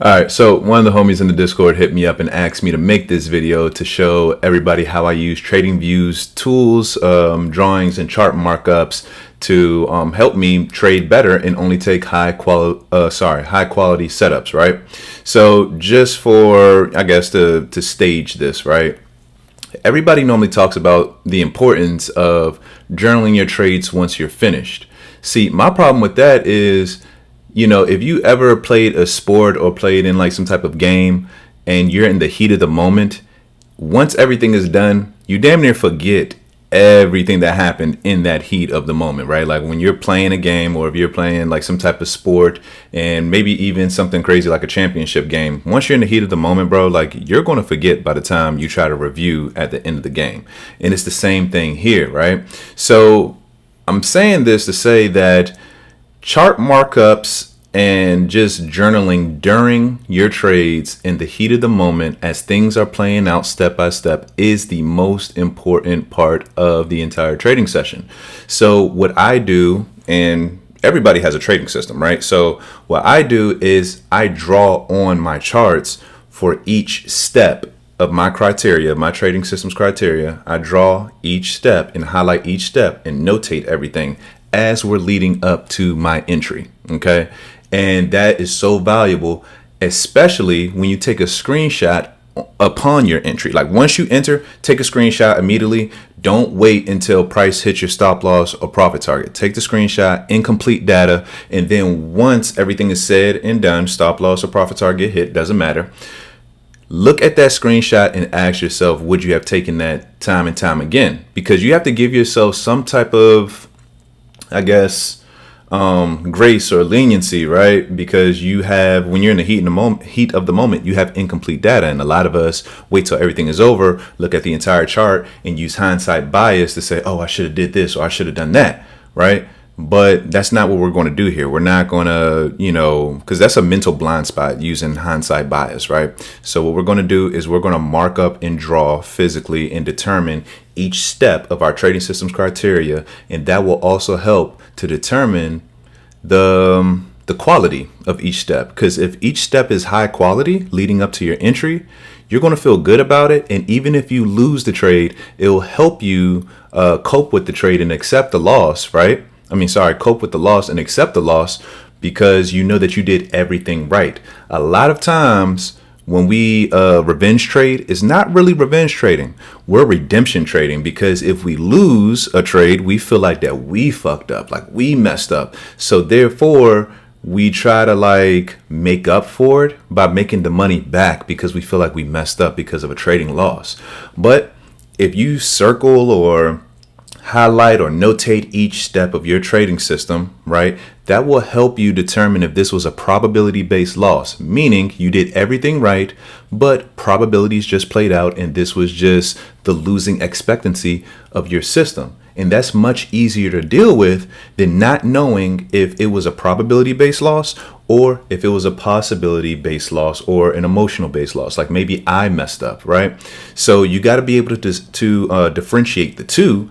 All right, so one of the homies in the Discord hit me up and asked me to make this video to show everybody how I use TradingView's tools, drawings, and chart markups to help me trade better and only take high quality setups, right? So just for, I guess, to stage this, right? Everybody normally talks about the importance of journaling your trades once you're finished. See, my problem with that is, if you ever played a sport or played in like some type of game and you're in the heat of the moment, once everything is done, you damn near forget everything that happened in that heat of the moment, right? Like when you're playing a game, or if you're playing like some type of sport and maybe even something crazy like a championship game, once you're in the heat of the moment, bro, like you're going to forget by the time you try to review at the end of the game. And it's the same thing here, right? So I'm saying this to say that chart markups and just journaling during your trades in the heat of the moment as things are playing out step by step is the most important part of the entire trading session. So what I do, and everybody has a trading system, right? So what I do is I draw on my charts for each step of my criteria, my trading system's criteria. I draw each step and highlight each step and notate everything as we're leading up to my entry, okay? And that is so valuable, especially when you take a screenshot upon your entry. Like once you enter, take a screenshot immediately. Don't wait until price hits your stop loss or profit target. Take the screenshot, incomplete data, and then once everything is said and done, stop loss or profit target hit, doesn't matter. Look at that screenshot and ask yourself, would you have taken that time and time again? Because you have to give yourself some type of, I guess, grace or leniency, right? Because you have, when you're in the heat of the moment, you have incomplete data. And a lot of us wait till everything is over, look at the entire chart and use hindsight bias to say, oh, I should have did this or I should have done that, right? But that's not what we're going to do here. We're not going to, because that's a mental blind spot using hindsight bias, right? So what we're going to do is we're going to mark up and draw physically and determine each step of our trading system's criteria. And that will also help to determine the quality of each step. Because if each step is high quality leading up to your entry, you're going to feel good about it. And even if you lose the trade, it will help you cope with the trade and accept the loss, right? Cope with the loss and accept the loss because you know that you did everything right. A lot of times when we revenge trade, it's not really revenge trading. We're redemption trading, because if we lose a trade, we feel like that we fucked up, like we messed up. So therefore, we try to make up for it by making the money back because we feel like we messed up because of a trading loss. But if you circle or highlight or notate each step of your trading system, right? That will help you determine if this was a probability-based loss, meaning you did everything right, but probabilities just played out and this was just the losing expectancy of your system. And that's much easier to deal with than not knowing if it was a probability-based loss or if it was a possibility-based loss or an emotional-based loss. Like maybe I messed up, right? So you got to be able to differentiate the two.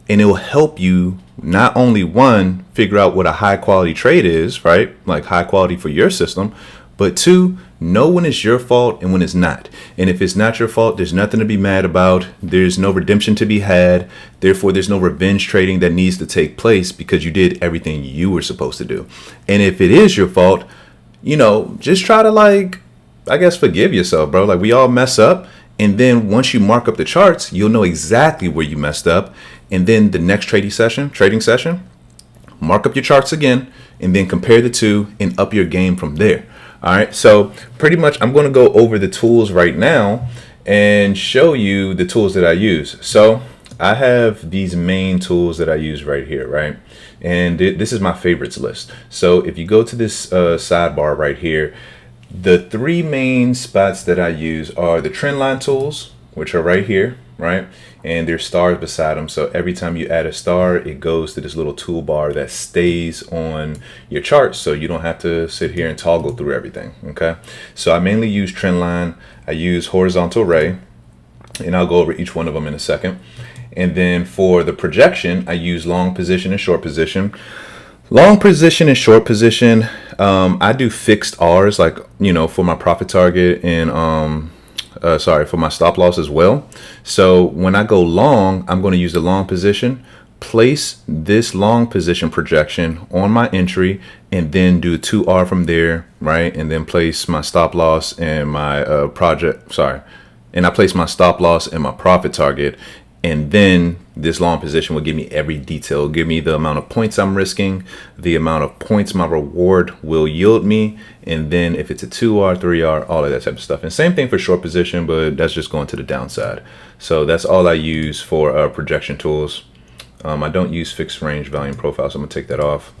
And it will help you not only one, figure out what a high quality trade is, right? Like high quality for your system, but two, know when it's your fault and when it's not. And if it's not your fault, there's nothing to be mad about. There's no redemption to be had. Therefore, there's no revenge trading that needs to take place because you did everything you were supposed to do. And if it is your fault, just try to forgive yourself, bro. Like we all mess up. And then once you mark up the charts, you'll know exactly where you messed up. And then the next trading session, mark up your charts again, and then compare the two and up your game from there. All right. So pretty much I'm going to go over the tools right now and show you the tools that I use. So I have these main tools that I use right here, right? And this is my favorites list. So if you go to this sidebar right here, the three main spots that I use are the trend line tools, which are right here, right? And there's stars beside them. So every time you add a star, it goes to this little toolbar that stays on your chart. So you don't have to sit here and toggle through everything. Okay. So I mainly use trend line. I use horizontal array, and I'll go over each one of them in a second. And then for the projection, I use long position and short position. Long position and short position. I do fixed R's, like, for my profit target and for my stop loss as well. So when I go long, I'm going to use the long position, place this long position projection on my entry, and then do 2R from there, right? And then place my stop loss and my and I place my stop loss and my profit target. And then this long position will give me every detail, give me the amount of points I'm risking, the amount of points my reward will yield me, and then if it's a 2R, 3R, all of that type of stuff. And same thing for short position, but that's just going to the downside. So that's all I use for projection tools. I don't use fixed range volume profile, so I'm gonna take that off.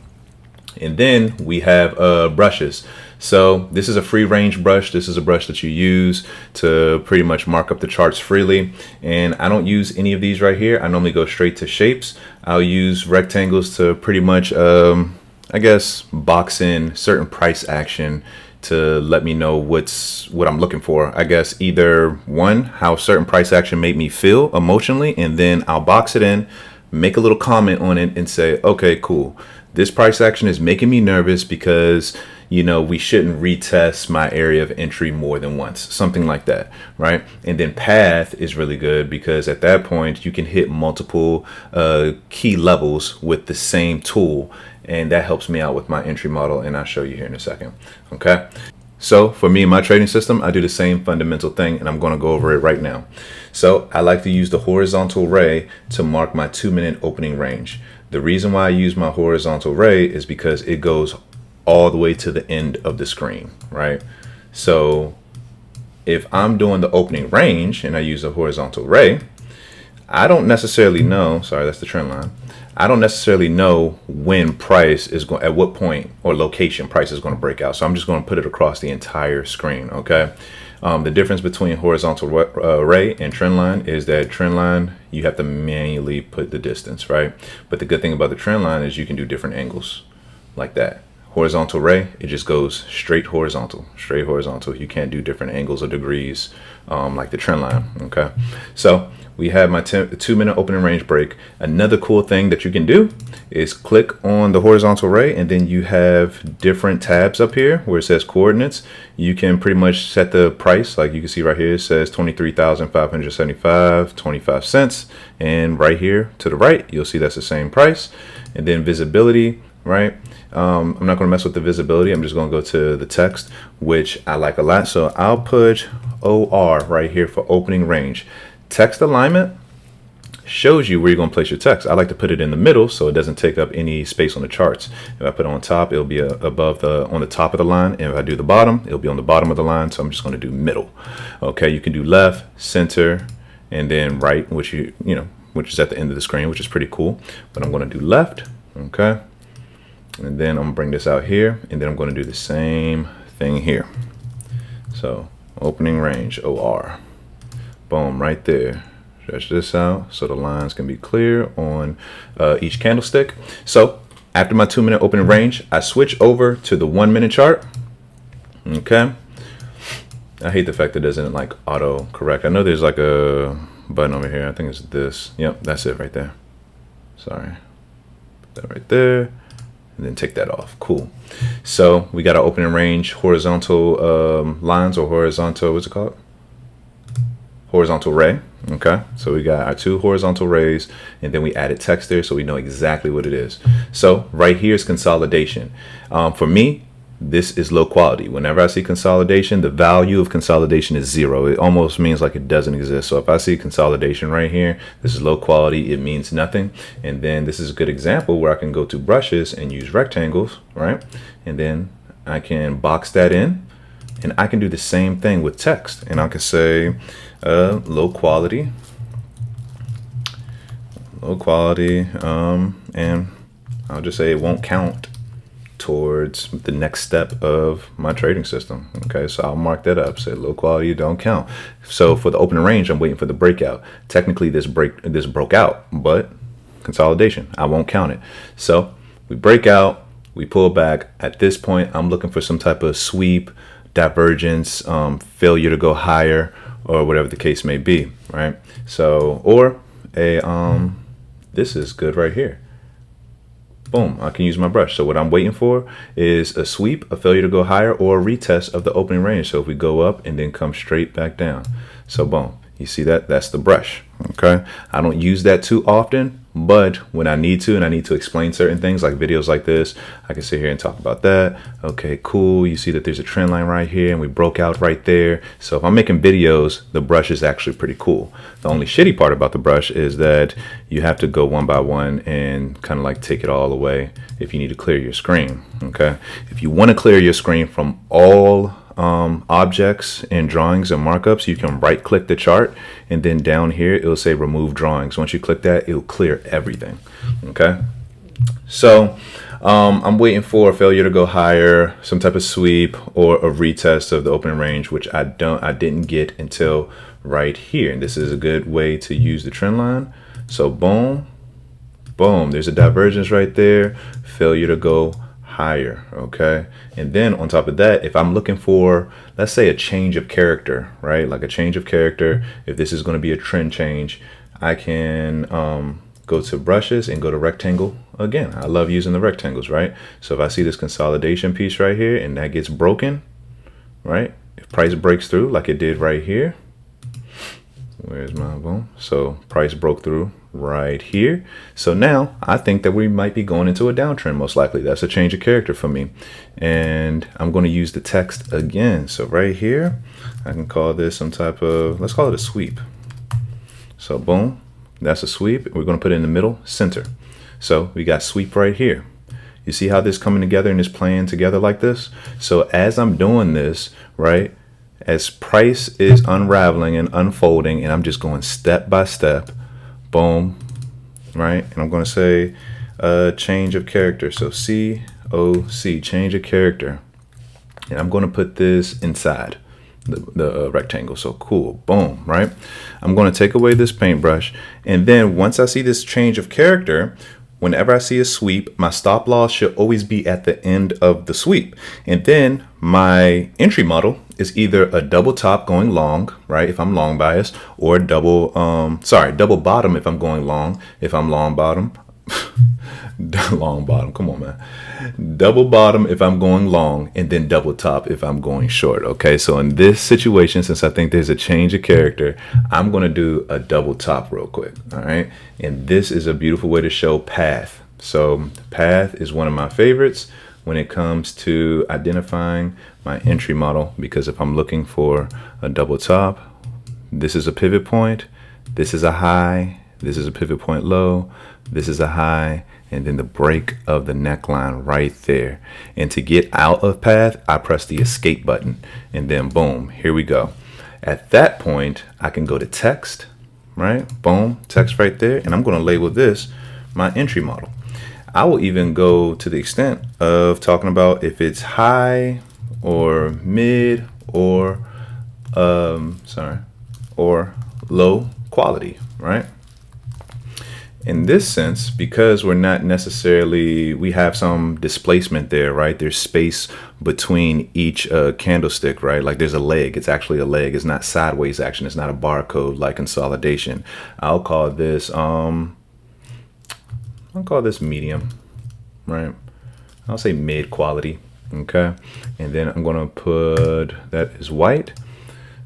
And then we have brushes. So this is a free range brush. This is a brush that you use to pretty much mark up the charts freely. And I don't use any of these right here. I normally go straight to shapes. I'll use rectangles to pretty much, I guess, box in certain price action to let me know what I'm looking for. I guess either one, how certain price action made me feel emotionally, and then I'll box it in, make a little comment on it and say, okay, cool. This price action is making me nervous because, we shouldn't retest my area of entry more than once, something like that, right? And then path is really good because at that point you can hit multiple key levels with the same tool. And that helps me out with my entry model. And I'll show you here in a second. Okay. So for me and my trading system, I do the same fundamental thing, and I'm going to go over it right now. So I like to use the horizontal ray to mark my 2-minute opening range. The reason why I use my horizontal ray is because it goes all the way to the end of the screen, right? So if I'm doing the opening range and I use a horizontal ray, I don't necessarily know, sorry, that's the trend line. I don't necessarily know when price is going, at what point or location price is going to break out. So I'm just going to put it across the entire screen, okay? The difference between horizontal ray and trend line is that trend line, you have to manually put the distance, right? But the good thing about the trend line is you can do different angles like that. Horizontal ray, it just goes straight horizontal, straight horizontal. You can't do different angles or degrees like the trend line, okay? So we have my 2-minute opening range break. Another cool thing that you can do is click on the horizontal ray, and then you have different tabs up here where it says coordinates. You can pretty much set the price, like you can see right here, it says 23,575, 25 cents. And right here to the right, you'll see that's the same price. And then visibility, right? I'm not going to mess with the visibility. I'm just going to go to the text, which I like a lot. So I'll put OR right here for opening range. Text alignment shows you where you're going to place your text. I like to put it in the middle so it doesn't take up any space on the charts. If I put it on top, it'll be above on the top of the line. And if I do the bottom, it'll be on the bottom of the line. So I'm just going to do middle. Okay, you can do left, center, and then right, which is at the end of the screen, which is pretty cool. But I'm going to do left. Okay. And then I'm gonna bring this out here, and then I'm going to do the same thing here. So opening range, OR, boom, right there. Stretch this out so the lines can be clear on each candlestick. So after my 2-minute opening range, I switch over to the 1-minute chart. Okay. I hate the fact that it doesn't like auto correct. I know there's like a button over here. I think it's this. Yep, that's it right there. Sorry. Put that right there. And then take that off. Cool. So we got our opening range horizontal lines, or horizontal, what's it called? Horizontal ray. Okay. So we got our 2 horizontal rays, and then we added text there so we know exactly what it is. So right here is consolidation. For me, this is low quality. Whenever I see consolidation, the value of consolidation is 0. It almost means like it doesn't exist. So if I see consolidation right here, this is low quality, it means nothing. And then this is a good example where I can go to brushes and use rectangles, right? And then I can box that in, and I can do the same thing with text. And I can say low quality, and I'll just say it won't count towards the next step of my trading system. Okay, so I'll mark that up, say low quality, don't count. So for the opening range, I'm waiting for the breakout. Technically this broke out, but consolidation, I won't count it. So we break out, we pull back. At this point, I'm looking for some type of sweep, divergence, failure to go higher, or whatever the case may be, right? So, or a this is good right here. boom, I can use my brush. So what I'm waiting for is a sweep, a failure to go higher, or a retest of the opening range. So if we go up and then come straight back down. So boom, you see that? That's the brush. Okay, I don't use that too often, but when I need to, and I need to explain certain things like videos like this, I can sit here and talk about that. Okay, cool. You see that there's a trend line right here and we broke out right there. So if I'm making videos, the brush is actually pretty cool. The only shitty part about the brush is that you have to go one by one and kind of like take it all away if you need to clear your screen. Okay, if you want to clear your screen from all objects and drawings and markups, you can right click the chart, and then down here it'll say remove drawings. Once you click that, it'll clear everything. Okay, so I'm waiting for a failure to go higher, some type of sweep, or a retest of the opening range, which I didn't get until right here. And this is a good way to use the trend line. So boom, boom, there's a divergence right there, failure to go higher. Okay, and then on top of that, if I'm looking for, let's say, a change of character, right, like a change of character, if this is going to be a trend change, I can go to brushes and go to rectangle again. I love using the rectangles, right? So if I see this consolidation piece right here and that gets broken, right, if price breaks through like it did right here, where's my boom? So price broke through right here. So now I think that we might be going into a downtrend, most likely. That's a change of character for me. And I'm going to use the text again. So right here, I can call this some type of, let's call it a sweep. So boom, that's a sweep. We're going to put it in the middle, center. So we got sweep right here. You see how this coming together and is playing together like this? So as I'm doing this, right, as price is unraveling and unfolding, and I'm just going step by step, boom, right? And I'm going to say change of character. So COC, change of character. And I'm going to put this inside the rectangle. So cool, boom, right? I'm going to take away this paintbrush. And then once I see this change of character, whenever I see a sweep, my stop loss should always be at the end of the sweep. And then my entry model is either a double top going long, right, if I'm long biased, or double bottom if I'm going long, if I'm long bottom. Long bottom, come on, man. Double bottom if I'm going long, and then double top if I'm going short. Okay, so in this situation, since I think there's a change of character, I'm going to do a double top real quick. All right, and this is a beautiful way to show path. So path is one of my favorites when it comes to identifying my entry model, because if I'm looking for a double top, this is a pivot point, this is a high, this is a pivot point low, this is a high, and then the break of the neckline right there. And to get out of path, I press the escape button, and then boom, here we go. At that point, I can go to text, right? Boom, text right there, and I'm going to label this my entry model. I will even go to the extent of talking about if it's high or mid or or low quality, right? In this sense, because we're not necessarily, we have some displacement there, right? There's space between each candlestick, right? Like there's a leg, it's actually a leg. It's not sideways action. It's not a barcode like consolidation. I'll call this medium, right? I'll say mid quality, okay? And then I'm gonna put that is white.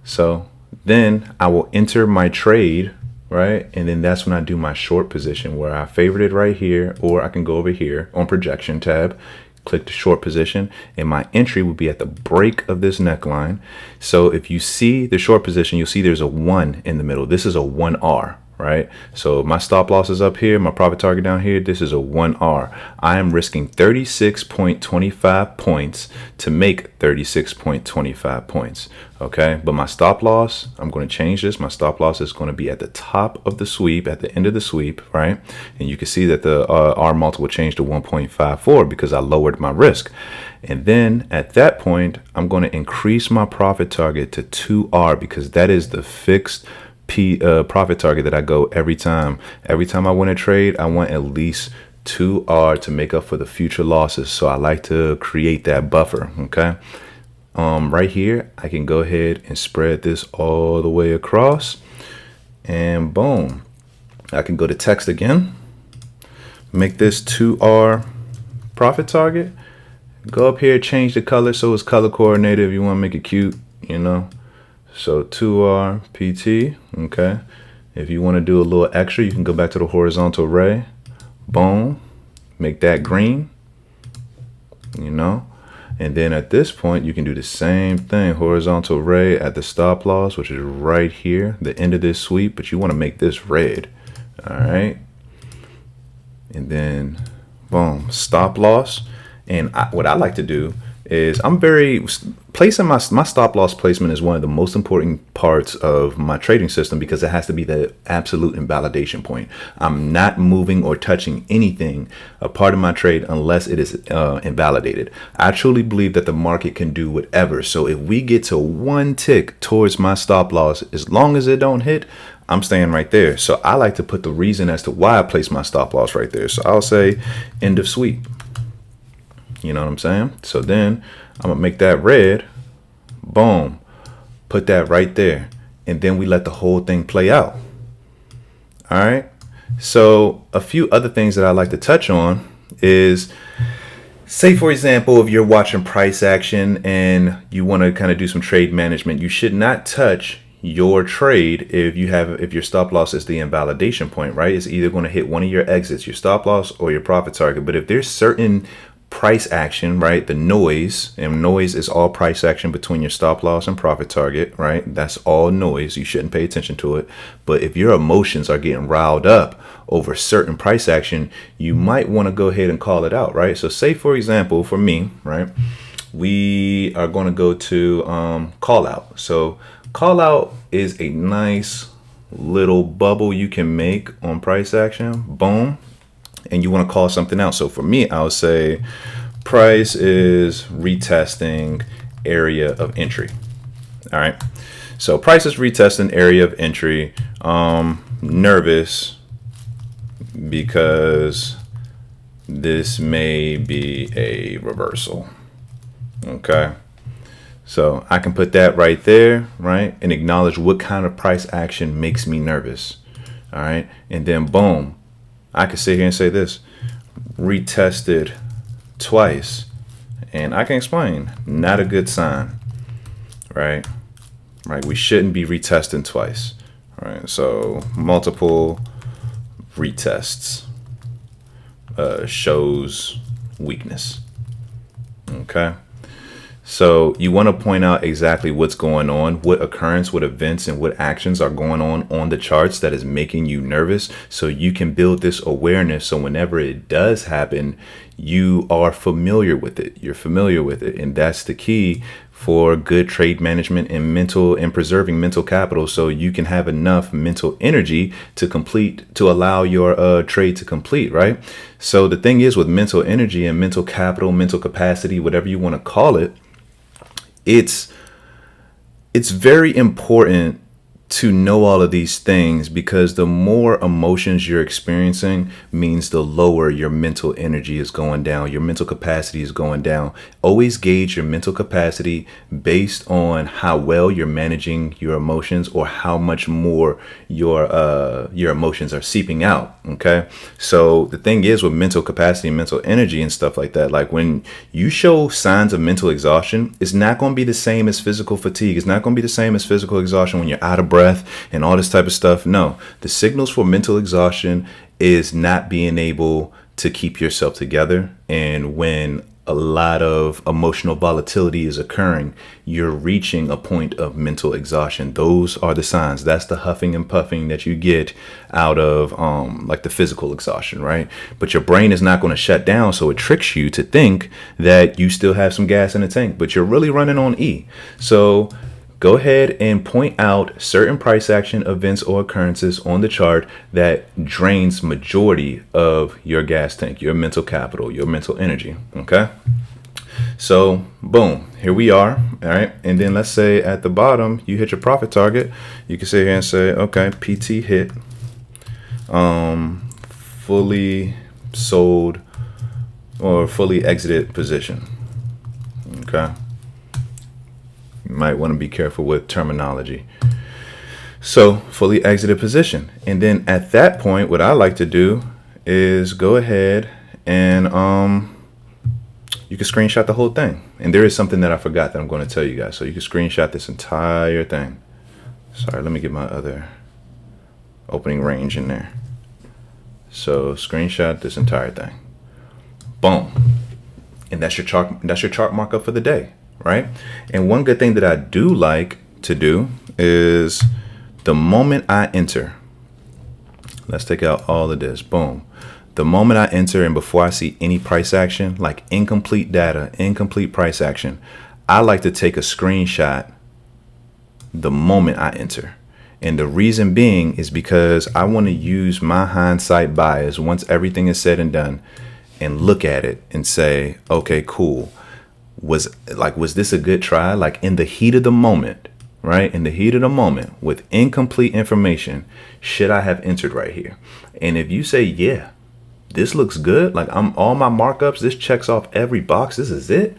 So then I will enter my trade, right? And then that's when I do my short position, where I favorite it right here, or I can go over here on projection tab, click the short position, and my entry will be at the break of this neckline. So if you see the short position, you'll see there's a 1 in the middle. This is a 1R, right? So my stop loss is up here, my profit target down here. This is a 1R. I am risking 36.25 points to make 36.25 points. Okay, but my stop loss, I'm going to change this. My stop loss is going to be at the top of the sweep, at the end of the sweep, right? And you can see that the R multiple changed to 1.54 because I lowered my risk. And then at that point, I'm going to increase my profit target to 2R, because that is the fixed profit target that I go every time. Every time I win a trade, I want at least 2R to make up for the future losses. So I like to create that buffer. Okay. Right here, I can go ahead and spread this all the way across, and boom, I can go to text again, make this 2R, profit target, go up here, change the color so it's color coordinated if you want to make it cute, you know. So 2R PT, okay. If you want to do a little extra, you can go back to the horizontal ray, boom, make that green, you know. And then at this point, you can do the same thing, horizontal ray at the stop loss, which is right here, the end of this sweep, but you want to make this red, all right. And then boom, stop loss. And what I like to do is placing my stop loss placement is one of the most important parts of my trading system because it has to be the absolute invalidation point. I'm not moving or touching anything, a part of my trade, unless it is invalidated. I truly believe that the market can do whatever. So if we get to one tick towards my stop loss, as long as it don't hit, I'm staying right there. So I like to put the reason as to why I place my stop loss right there. So I'll say end of sweep. You know what I'm saying? So then I'm gonna make that red, boom, put that right there. And then we let the whole thing play out. All right. So a few other things that I like to touch on is, say, for example, if you're watching price action and you want to kind of do some trade management, you should not touch your trade if your stop loss is the invalidation point, right? It's either going to hit one of your exits, your stop loss or your profit target. But if there's certain price action, right, the noise, and noise is all price action between your stop loss and profit target, right? That's all noise. You shouldn't pay attention to it. But if your emotions are getting riled up over certain price action, you might want to go ahead and call it out, right? So say, for example, for me, right, we are going to go to call out. So call out is a nice little bubble you can make on price action. Boom. And you want to call something out. So for me, I would say price is retesting area of entry. All right. So price is retesting area of entry. Nervous because this may be a reversal. Okay. So I can put that right there, right? And acknowledge what kind of price action makes me nervous. All right. And then boom, I could sit here and say this, retested twice. And I can explain, not a good sign, right? Right. We shouldn't be retesting twice. Right. So multiple retests shows weakness. Okay. So you want to point out exactly what's going on, what occurrence, what events, and what actions are going on the charts that is making you nervous, so you can build this awareness. So whenever it does happen, you are familiar with it. You're familiar with it. And that's the key for good trade management and preserving mental capital, so you can have enough mental energy to allow your trade to complete, right? So the thing is, with mental energy and mental capital, mental capacity, whatever you want to call it, it's very important to know all of these things, because the more emotions you're experiencing means the lower your mental energy is going down, your mental capacity is going down. Always gauge your mental capacity based on how well you're managing your emotions, or how much more your emotions are seeping out. Okay, so the thing is, with mental capacity and mental energy and stuff like that, like when you show signs of mental exhaustion, it's not going to be the same as physical fatigue. It's not going to be the same as physical exhaustion when you're out of breath and all this type of stuff. No, the signals for mental exhaustion is not being able to keep yourself together. And when a lot of emotional volatility is occurring, you're reaching a point of mental exhaustion. Those are the signs. That's the huffing and puffing that you get out of like the physical exhaustion, right? But your brain is not going to shut down, so it tricks you to think that you still have some gas in the tank, but you're really running on E. So go ahead and point out certain price action events or occurrences on the chart that drains majority of your gas tank, your mental capital, your mental energy. Okay. So boom, here we are. All right. And then let's say at the bottom, you hit your profit target. You can sit here and say, okay, PT hit, fully sold or fully exited position. Okay. You might want to be careful with terminology. So fully exited position. And then at that point, what I like to do is go ahead and you can screenshot the whole thing. And there is something that I forgot that I'm going to tell you guys. So you can screenshot this entire thing. Sorry, let me get my other opening range in there. So screenshot this entire thing. Boom. And that's your chart markup for the day, right? And one good thing that I do like to do is the moment I enter, let's take out all of this. Boom. The moment I enter and before I see any price action, like incomplete data, incomplete price action, I like to take a screenshot the moment I enter. And the reason being is because I want to use my hindsight bias once everything is said and done and look at it and say, okay, cool. Was this a good try? Like in the heat of the moment, right? In the heat of the moment with incomplete information, should I have entered right here? And if you say, yeah, this looks good. Like all my markups, this checks off every box. This is it.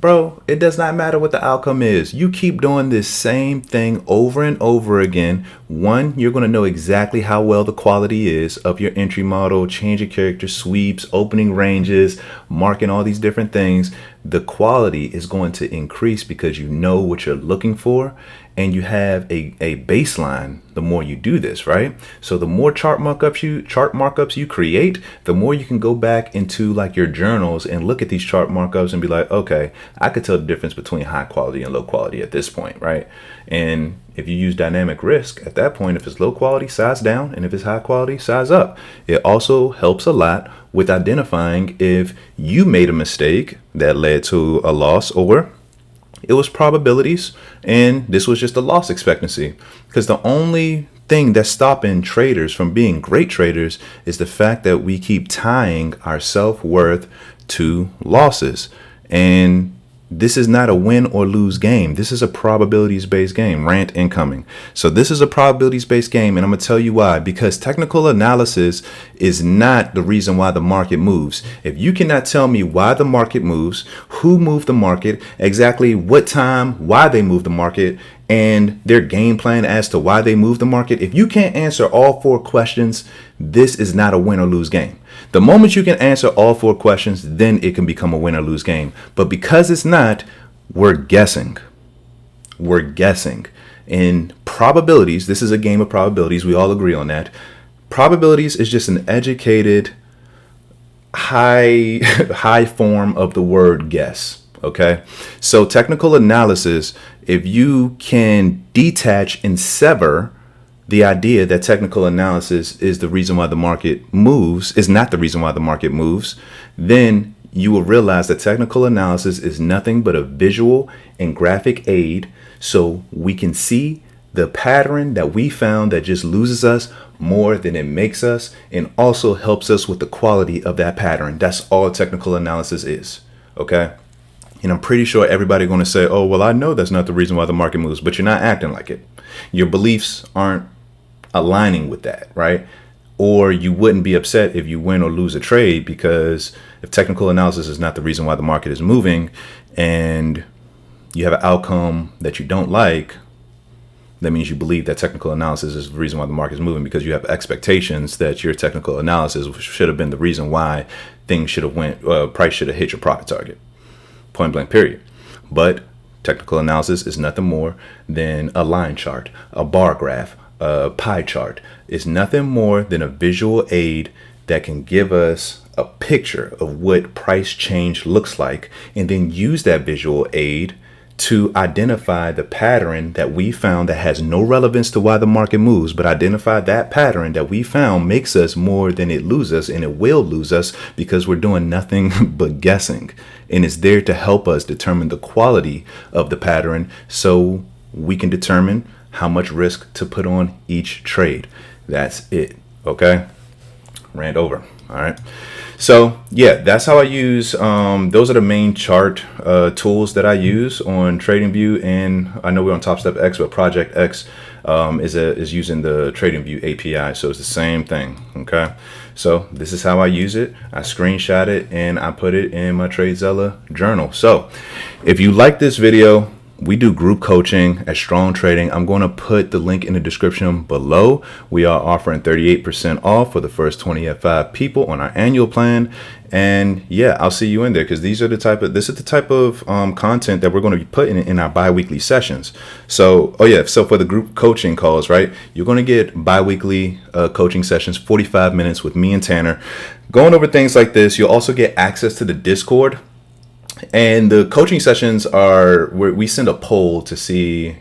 Bro, it does not matter what the outcome is. You keep doing this same thing over and over again. One, you're going to know exactly how well the quality is of your entry model, changing character sweeps, opening ranges, marking all these different things. The quality is going to increase because you know what you're looking for and you have a baseline the more you do this, right? So the more chart markups you create, the more you can go back into like your journals and look at these chart markups and be like, okay, I could tell the difference between high quality and low quality at this point, right? And if you use dynamic risk at that point, if it's low quality, size down, and if it's high quality, size up. It also helps a lot with identifying if you made a mistake that led to a loss or it was probabilities and this was just a loss expectancy. Because the only thing that's stopping traders from being great traders is the fact that we keep tying our self-worth to losses. And this is not a win or lose game. This is a probabilities-based game. Rant incoming. So this is a probabilities-based game, and I'm going to tell you why. Because technical analysis is not the reason why the market moves. If you cannot tell me why the market moves, who moved the market, exactly what time, why they moved the market, and their game plan as to why they moved the market, if you can't answer all 4 questions, this is not a win or lose game. The moment you can answer all 4 questions, then it can become a win or lose game. But because it's not, we're guessing. We're guessing. In probabilities, this is a game of probabilities. We all agree on that. Probabilities is just an educated, high form of the word guess. Okay. So technical analysis, if you can detach and sever the idea that technical analysis is the reason why the market moves, is not the reason why the market moves, then you will realize that technical analysis is nothing but a visual and graphic aid so we can see the pattern that we found that just loses us more than it makes us and also helps us with the quality of that pattern. That's all technical analysis is. Okay. And I'm pretty sure everybody going to say, oh, well, I know that's not the reason why the market moves, but you're not acting like it. Your beliefs aren't aligning with that, right? Or you wouldn't be upset if you win or lose a trade, because if technical analysis is not the reason why the market is moving and you have an outcome that you don't like, that means you believe that technical analysis is the reason why the market is moving, because you have expectations that your technical analysis should have been the reason why things should have price should have hit your profit target. Point blank, period. But technical analysis is nothing more than a line chart, a bar graph, a pie chart. Is nothing more than a visual aid that can give us a picture of what price change looks like, and then use that visual aid to identify the pattern that we found that has no relevance to why the market moves, but identify that pattern that we found makes us more than it loses, and it will lose us because we're doing nothing but guessing. And it's there to help us determine the quality of the pattern so we can determine how much risk to put on each trade. That's it. Okay. Rant over. All right. So yeah, that's how I use, those are the main chart tools that I use on TradingView. And I know we're on TopStep-X, but ProjectX is using the TradingView API. So it's the same thing. Okay. So this is how I use it. I screenshot it and I put it in my TradeZella journal. So if you like this video, we do group coaching at Strong Trading. I'm going to put the link in the description below. We are offering 38% off for the first 20 F5 people on our annual plan. And yeah, I'll see you in there, because this is the type of content that we're going to be putting in our bi-weekly sessions. So, oh yeah, so for the group coaching calls, right, you're going to get bi-weekly coaching sessions, 45 minutes with me and Tanner, going over things like this. You'll also get access to the Discord. And the coaching sessions are where we send a poll to see,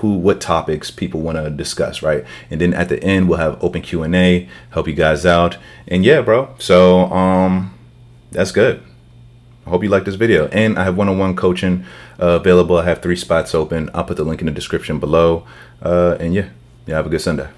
what topics people want to discuss, right? And then at the end, we'll have open Q&A, help you guys out. And yeah, bro. So that's good. I hope you like this video. And I have one-on-one coaching available. I have 3 spots open. I'll put the link in the description below. And yeah, have a good Sunday.